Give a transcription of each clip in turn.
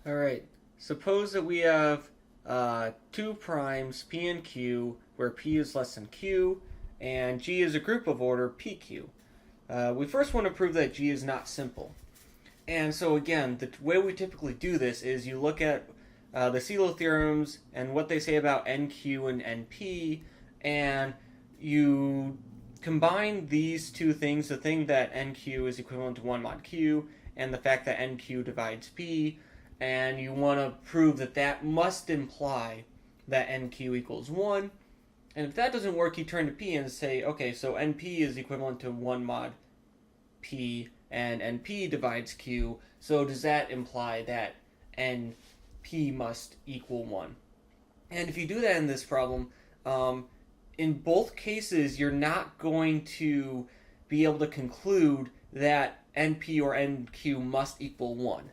Alright, suppose that we have two primes, P and Q, where P is less than Q, and G is a group of order PQ. We first want to prove that G is not simple. And so again, the way we typically do this is you look at the CELO theorems and what they say about NQ and NP, and you combine these two things, the thing that NQ is equivalent to 1 mod Q, and the fact that NQ divides P, and you want to prove that that must imply that NQ equals 1. And if that doesn't work, you turn to P and say, okay, so NP is equivalent to 1 mod P, and NP divides Q, so does that imply that NP must equal 1? And if you do that in this problem, in both cases, you're not going to be able to conclude that NP or NQ must equal 1.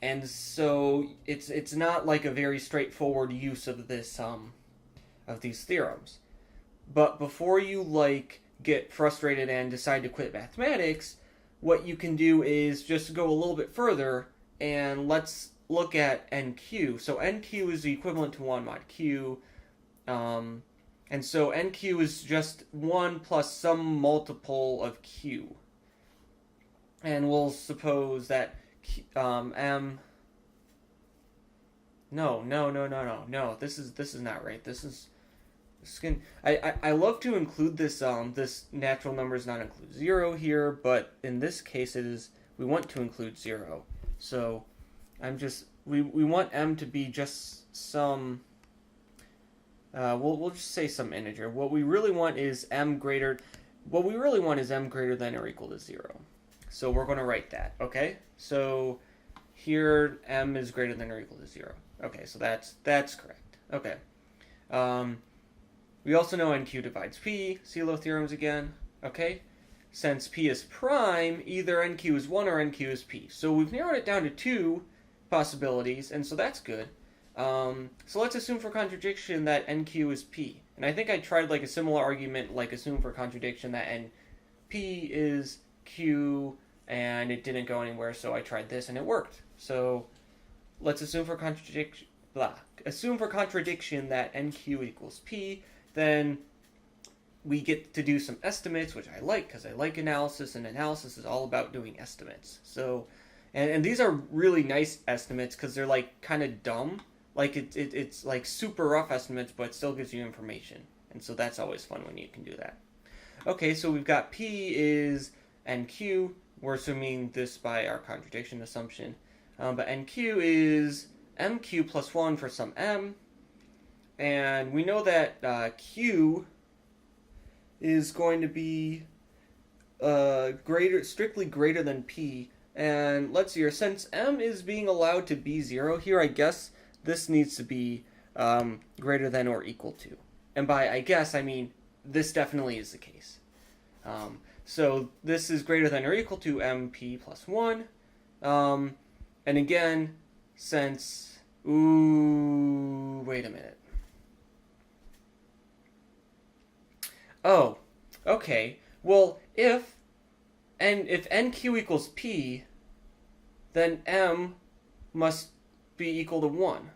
And so it's not like a very straightforward use of this of these theorems. But before you get frustrated and decide to quit mathematics, what you can do is just go a little bit further and let's look at NQ. So NQ is the equivalent to 1 mod Q. And so NQ is just 1 plus some multiple of Q. And we'll suppose that M... No. This is not right. I love to include this this natural numbers not include 0 here, but in this case we want to include 0. So we want M to be just some we'll just say some integer. What we really want is M greater than or equal to 0. So we're going to write that, okay? So here M is greater than or equal to 0. Okay, so that's correct. Okay. We also know NQ divides P, CELO theorems again, okay? Since P is prime, either NQ is 1 or NQ is P. So we've narrowed it down to 2 possibilities, and so that's good. So let's assume for contradiction that NQ is P. And I think I tried a similar argument, assume for contradiction that NP is Q, and it didn't go anywhere, so I tried this and it worked. So let's assume for contradiction that NQ equals P. Then we get to do some estimates, which I like because I like analysis, and analysis is all about doing estimates. So, and these are really nice estimates because they're kind of dumb. It's super rough estimates, but it still gives you information. And so that's always fun when you can do that. Okay, so we've got P is NQ. We're assuming this by our contradiction assumption. But NQ is MQ plus 1 for some M. And we know that Q is going to be strictly greater than P. And let's see here, since M is being allowed to be 0 here, I guess this needs to be greater than or equal to. And by I guess, I mean this definitely is the case. So this is greater than or equal to MP plus 1. And again, since... Ooh, wait a minute. Oh, okay. Well, if NQ equals P, then M must be equal to 1.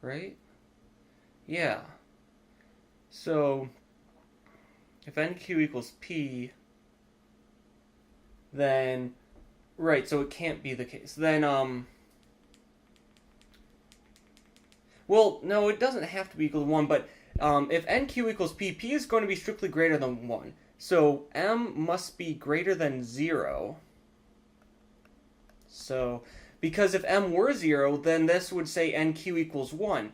Right? Yeah. So, if NQ equals P, then... Right, so it can't be the case. Then, well, no, it doesn't have to be equal to 1, but if NQ equals P, P is going to be strictly greater than 1. So M must be greater than 0. So, because if M were 0, then this would say NQ equals 1,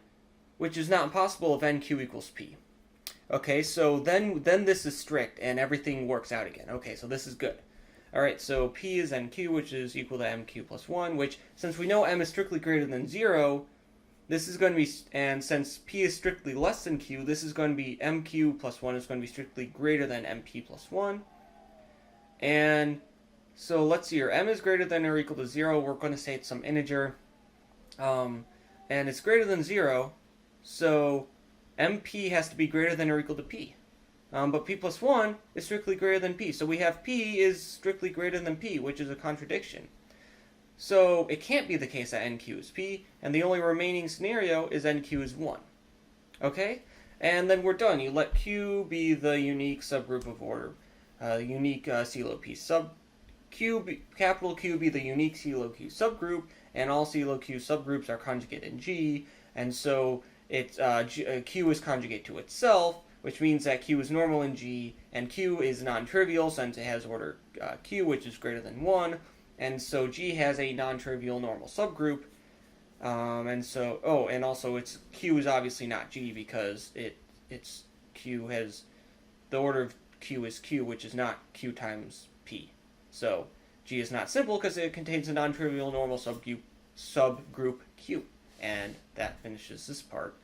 which is not possible if NQ equals P. Okay, so then this is strict, and everything works out again. Okay, so this is good. Alright, so P is NQ, which is equal to MQ plus 1, which, since we know M is strictly greater than 0, this is going to be, and since P is strictly less than Q, this is going to be MQ plus 1 is going to be strictly greater than MP plus 1. And so let's see here, M is greater than or equal to 0, we're going to say it's some integer. And it's greater than 0, so MP has to be greater than or equal to P. But P plus 1 is strictly greater than P. So we have P is strictly greater than P, which is a contradiction. So it can't be the case that NQ is P, and the only remaining scenario is NQ is 1. Okay? And then we're done. You let Q be the unique subgroup of order, unique CeLO P sub. Capital Q be the unique CeLO Q subgroup, and all CeLO Q subgroups are conjugate in G, and so Q is conjugate to itself, which means that Q is normal in G, and Q is non-trivial since it has order Q, which is greater than 1, and so G has a non-trivial normal subgroup, and also Q is obviously not G because it's Q has, the order of Q is Q, which is not Q times P. So G is not simple because it contains a non-trivial normal subgroup Q. And that finishes this part.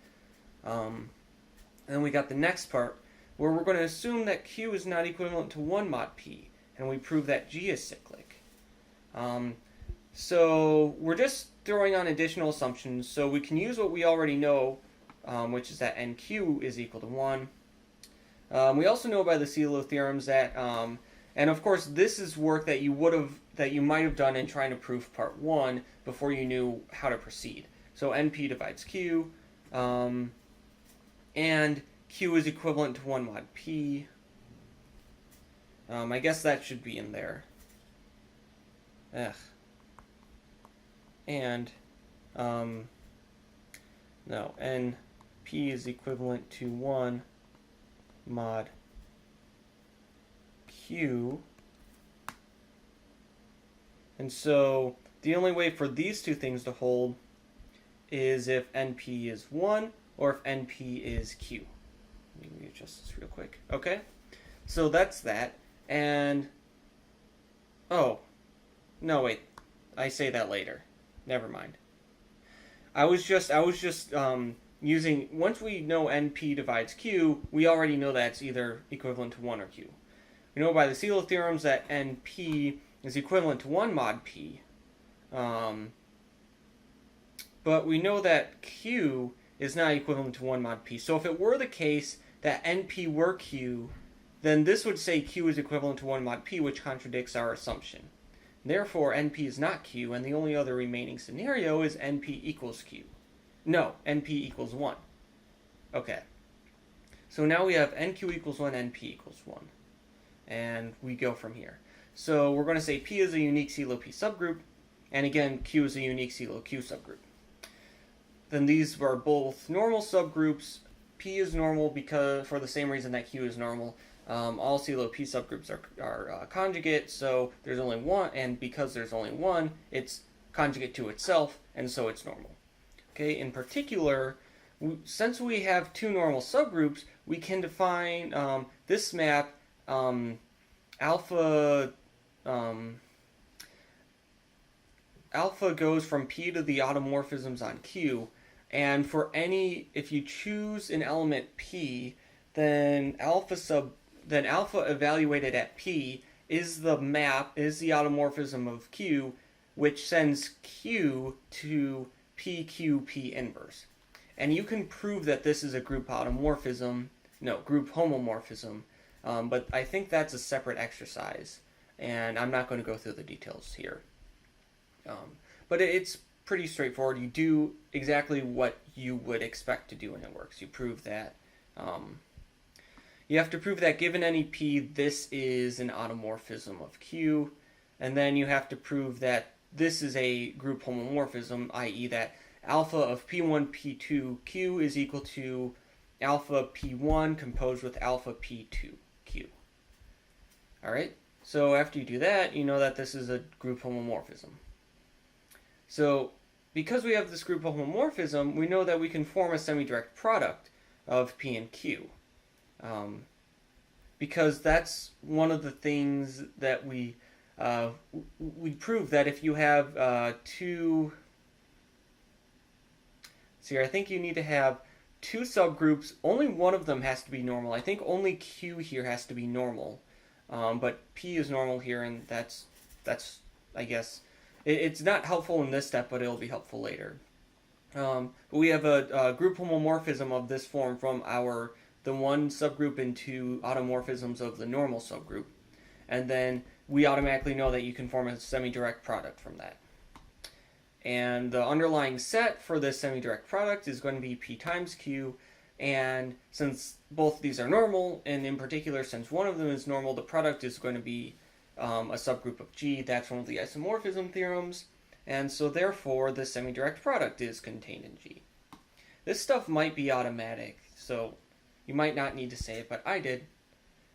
Then we got the next part where we're going to assume that Q is not equivalent to 1 mod P. And we prove that G is cyclic. So we're just throwing on additional assumptions. So we can use what we already know, which is that NQ is equal to 1. We also know by the CeLO theorems that and of course, this is work that you might have done in trying to prove part 1 before you knew how to proceed. So NP divides Q, and Q is equivalent to 1 mod P. I guess that should be in there. And no, NP is equivalent to 1 mod Q. And so the only way for these two things to hold is if NP is 1 or if NP is Q. Let me readjust this real quick. Okay? So that's that. And oh, no, wait. I say that later. Never mind. I was just using, once we know NP divides Q, we already know that it's either equivalent to 1 or Q. We know by the CeLO theorems that NP is equivalent to 1 mod P. But we know that Q is not equivalent to 1 mod P. So if it were the case that NP were Q, then this would say Q is equivalent to 1 mod P, which contradicts our assumption. Therefore, NP is not Q, and the only other remaining scenario is NP equals Q. No, NP equals 1. Okay. So now we have NQ equals 1, NP equals 1. And we go from here. So we're going to say P is a unique CeLO P subgroup, and again, Q is a unique CeLO Q subgroup. Then these are both normal subgroups. P is normal because for the same reason that Q is normal. All CeLO P subgroups are conjugate, so there's only one, and because there's only one, it's conjugate to itself, and so it's normal. Okay. In particular, since we have two normal subgroups, we can define this map alpha goes from P to the automorphisms on Q, and for if you choose an element P, then alpha evaluated at P is the automorphism of Q, which sends Q to PQP inverse. And you can prove that this is a group homomorphism, but I think that's a separate exercise, and I'm not going to go through the details here. But it's pretty straightforward. You do exactly what you would expect to do and it works. You prove that. You have to prove that given any P, this is an automorphism of Q, and then you have to prove that this is a group homomorphism, i.e. that alpha of P1, P2, Q is equal to alpha P1 composed with alpha P2, Q. Alright, so after you do that, you know that this is a group homomorphism. So, because we have this group homomorphism, we know that we can form a semi-direct product of P and Q. Because that's one of the things that we prove that if you have two... See, I think you need to have two subgroups. Only one of them has to be normal. I think only Q here has to be normal. But P is normal here, and that's I guess... It's not helpful in this step, but it'll be helpful later. But we have a group homomorphism of this form from the one subgroup into automorphisms of the normal subgroup. And then we automatically know that you can form a semi-direct product from that. And the underlying set for this semi-direct product is going to be P times Q. And since both of these are normal, and in particular since one of them is normal, the product is going to be a subgroup of G. That's one of the isomorphism theorems. And so therefore, the semi-direct product is contained in G. This stuff might be automatic, so you might not need to say it, but I did.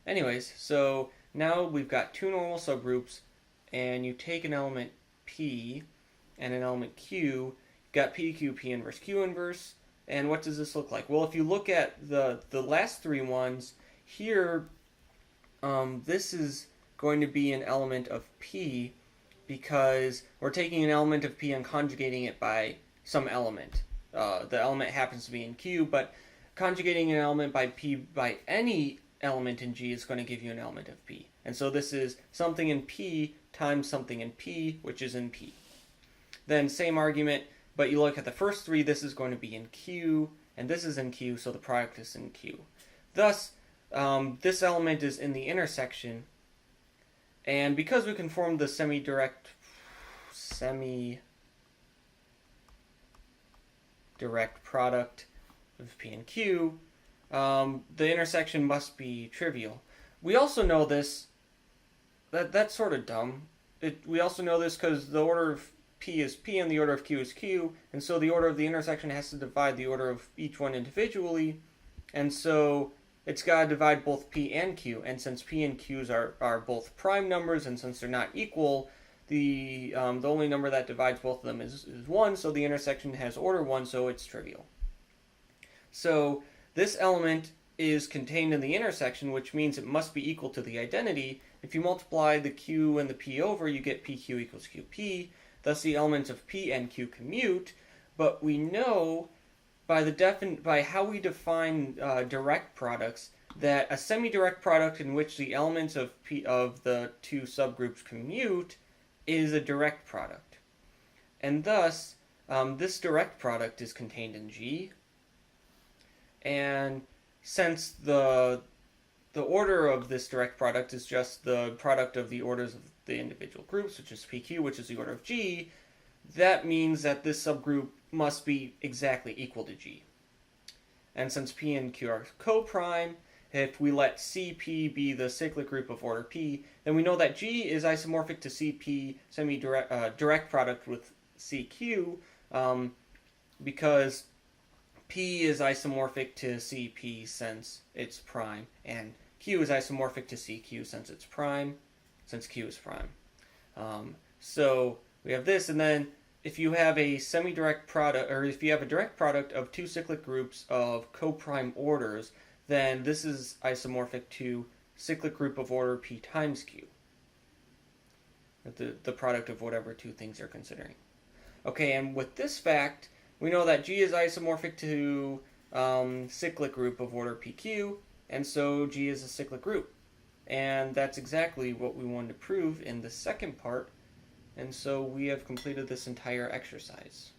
Anyways, so now we've got two normal subgroups, and you take an element P and an element Q. You've got P, Q, P inverse, Q inverse. And what does this look like? Well, if you look at the last three ones, here, this is going to be an element of P because we're taking an element of P and conjugating it by some element. The element happens to be in Q, but conjugating an element by P by any element in G is going to give you an element of P. And so this is something in P times something in P, which is in P. Then same argument, but you look at the first three, this is going to be in Q, and this is in Q, so the product is in Q. Thus, this element is in the intersection, and because we can form the semi-direct product of P and Q, the intersection must be trivial. We also know this, that's sort of dumb. We also know this because the order of P is P and the order of Q is Q, and so the order of the intersection has to divide the order of each one individually, and so it's got to divide both P and Q, and since P and Q's are both prime numbers, and since they're not equal, the only number that divides both of them is 1, so the intersection has order 1, so it's trivial. So this element is contained in the intersection, which means it must be equal to the identity. If you multiply the Q and the P over, you get PQ equals QP. Thus, the elements of P and Q commute, but we know by how we define direct products that a semi-direct product in which the elements of the two subgroups commute is a direct product. And thus, this direct product is contained in G. And since the order of this direct product is just the product of the orders of the individual groups, which is PQ, which is the order of G, that means that this subgroup must be exactly equal to G. And since P and Q are co-prime, if we let CP be the cyclic group of order P, then we know that G is isomorphic to CP direct product with CQ, because P is isomorphic to CP since it's prime, and Q is isomorphic to CQ since it's prime, since Q is prime. So we have this, and then if you have a semi-direct product, or if you have a direct product of two cyclic groups of co-prime orders, then this is isomorphic to cyclic group of order P times Q. The product of whatever two things you're considering. Okay, and with this fact, we know that G is isomorphic to cyclic group of order PQ, and so G is a cyclic group. And that's exactly what we wanted to prove in the second part, and so we have completed this entire exercise.